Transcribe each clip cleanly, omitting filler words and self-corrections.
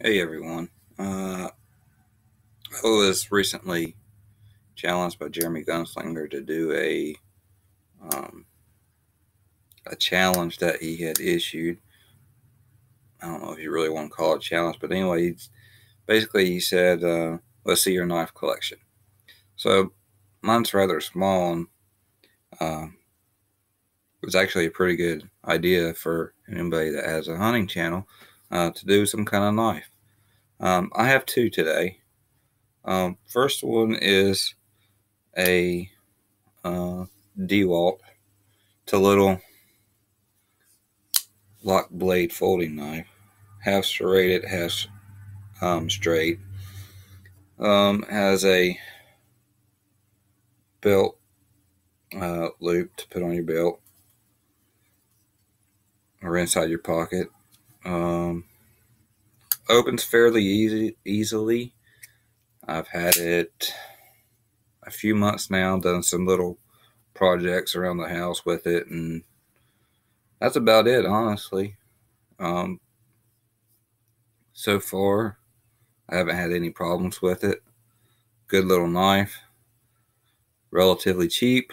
Hey everyone. I was recently challenged by Jeremy Gunslinger to do um, a challenge that he had issued. I don't know if you really want to call it a challenge, but anyway, he said, "Let's see your knife collection." So mine's rather small, and uh, it was actually a pretty good idea for anybody that has a hunting channel to do some kind of knife. I have two today. First one is a DeWalt to little lock blade folding knife, half serrated, half straight. Has a belt loop to put on your belt or inside your pocket. Opens fairly easily. I've had it a few months now, done some little projects around the house with it, and that's about it, honestly. So far, I haven't had any problems with it. Good little knife, relatively cheap,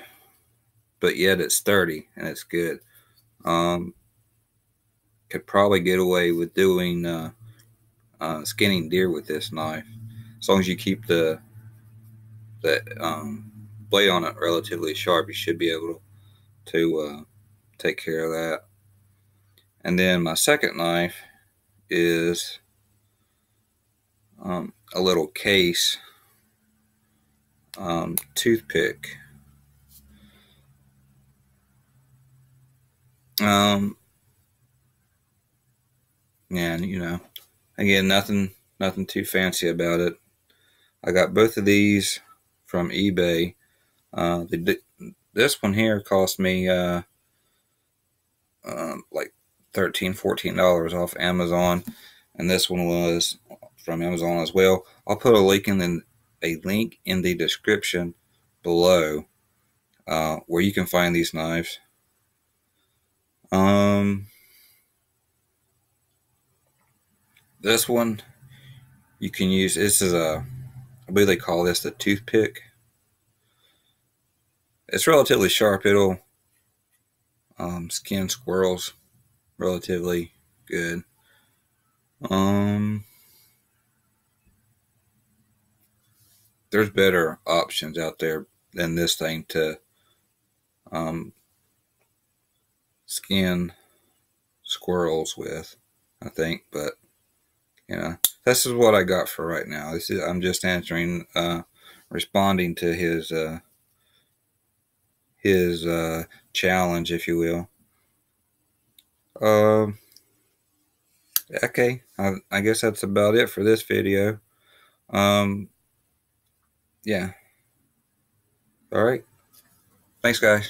but yet it's sturdy and it's good. Could probably get away with doing skinning deer with this knife, as long as you keep the blade on it relatively sharp. You should be able to take care of that. And then my second knife is a little case toothpick. And again, nothing too fancy about it. I got both of these from eBay. This one here cost me like $13-14 off Amazon, and this one was from Amazon as well. I'll put a link in the description below where you can find these knives. This one you can use. This is I believe they call this the toothpick. It's relatively sharp. It'll skin squirrels relatively good. There's better options out there than this thing to skin squirrels with, I think. But this is what I got for right now. I'm just responding to his challenge, if you will. Okay, I guess that's about it for this video. Yeah. All right. Thanks, guys.